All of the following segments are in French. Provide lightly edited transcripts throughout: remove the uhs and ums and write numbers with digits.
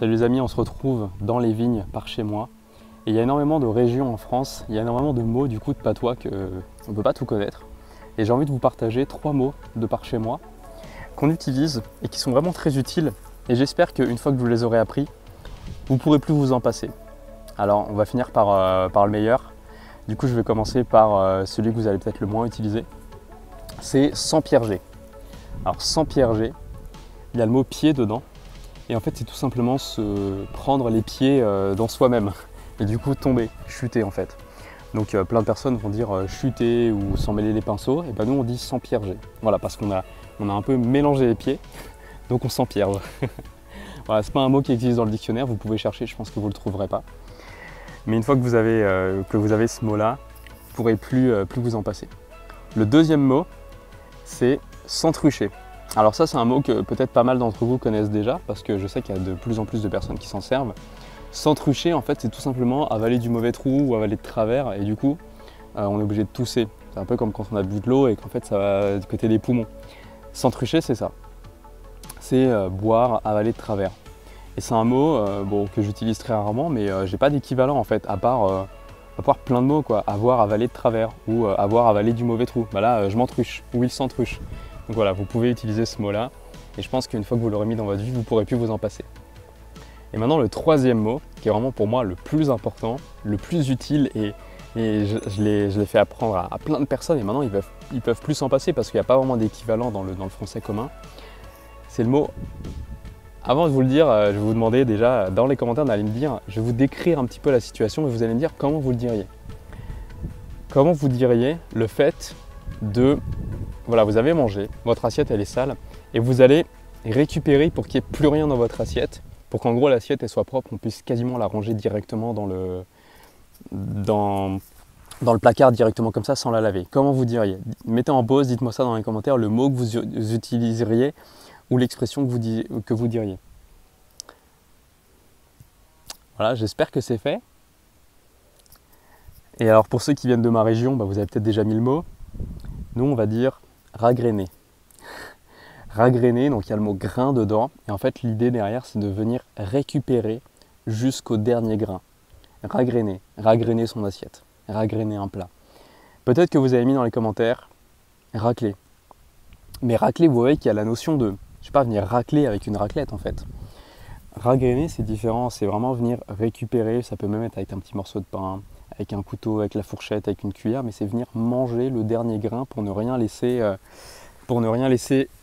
Salut les amis, on se retrouve dans les vignes par chez moi. Et il y a énormément de régions en France, il y a énormément de mots du coup de patois qu'on ne peut pas tout connaître. Et j'ai envie de vous partager 3 mots de par chez moi qu'on utilise et qui sont vraiment très utiles. Et j'espère qu'une fois que vous les aurez appris, vous ne pourrez plus vous en passer. Alors on va finir par le meilleur. Du coup je vais commencer par celui que vous allez peut-être le moins utiliser. C'est s'empierger. Alors s'empierger, il y a le mot pied dedans. Et en fait c'est tout simplement se prendre les pieds dans soi-même. Et du coup tomber, chuter en fait. Donc plein de personnes vont dire chuter ou s'en mêler les pinceaux. Et ben nous on dit s'empierger. Voilà, parce qu'on a un peu mélangé les pieds, donc on s'empierge. Voilà, c'est pas un mot qui existe dans le dictionnaire, vous pouvez chercher, je pense que vous le trouverez pas. Mais une fois que vous avez ce mot-là, vous ne pourrez plus vous en passer. Le deuxième mot, c'est s'entrucher. Alors ça c'est un mot que peut-être pas mal d'entre vous connaissent déjà, parce que je sais qu'il y a de plus en plus de personnes qui s'en servent. S'entrucher, en fait, c'est tout simplement avaler du mauvais trou ou avaler de travers, et du coup, on est obligé de tousser. C'est un peu comme quand on a bu de l'eau et qu'en fait ça va du côté des poumons. S'entrucher, c'est ça. C'est boire, avaler de travers. Et c'est un mot que j'utilise très rarement, mais j'ai pas d'équivalent en fait, à part plein de mots, quoi. Avoir avalé de travers ou avoir avalé du mauvais trou. Bah là, je m'entruche, ou il s'entruche. Donc voilà, vous pouvez utiliser ce mot-là, et je pense qu'une fois que vous l'aurez mis dans votre vie, vous ne pourrez plus vous en passer. Et maintenant, le troisième mot, qui est vraiment pour moi le plus important, le plus utile, et je l'ai fait apprendre à plein de personnes, et maintenant ils peuvent plus s'en passer parce qu'il n'y a pas vraiment d'équivalent dans le français commun. C'est le mot. Avant de vous le dire, je vais vous demander déjà dans les commentaires d'aller me dire, je vais vous décrire un petit peu la situation et vous allez me dire comment vous le diriez. Comment vous diriez le fait de, voilà, vous avez mangé, votre assiette elle est sale et vous allez récupérer pour qu'il n'y ait plus rien dans votre assiette, pour qu'en gros l'assiette elle soit propre, on puisse quasiment la ranger directement dans le placard directement comme ça sans la laver. Comment vous diriez? Mettez en pause, dites-moi ça dans les commentaires, le mot que vous utiliseriez ou l'expression que vous diriez. Voilà, j'espère que c'est fait. Et alors pour ceux qui viennent de ma région, vous avez peut-être déjà mis le mot. Nous on va dire ragrainer. Ragrainer, donc il y a le mot grain dedans. Et en fait l'idée derrière c'est de venir récupérer jusqu'au dernier grain. Ragrainer, ragrainer son assiette, ragrainer un plat. Peut-être que vous avez mis dans les commentaires racler. Mais racler, vous voyez qu'il y a la notion de, je ne sais pas, venir racler avec une raclette en fait. Ragrainer c'est différent, c'est vraiment venir récupérer, ça peut même être avec un petit morceau de pain, avec un couteau, avec la fourchette, avec une cuillère, mais c'est venir manger le dernier grain pour ne rien laisser,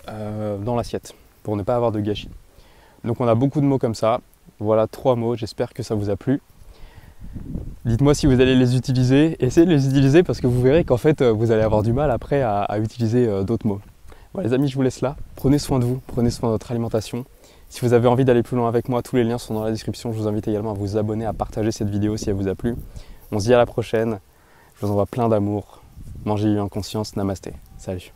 dans l'assiette, pour ne pas avoir de gâchis. Donc on a beaucoup de mots comme ça, voilà 3 mots, j'espère que ça vous a plu. Dites-moi si vous allez les utiliser, essayez de les utiliser parce que vous verrez qu'en fait vous allez avoir du mal après à utiliser d'autres mots. Voilà les amis, je vous laisse là, prenez soin de vous, prenez soin de votre alimentation. Si vous avez envie d'aller plus loin avec moi, tous les liens sont dans la description. Je vous invite également à vous abonner, à partager cette vidéo si elle vous a plu. On se dit à la prochaine, je vous envoie plein d'amour, mangez en conscience, namasté, salut.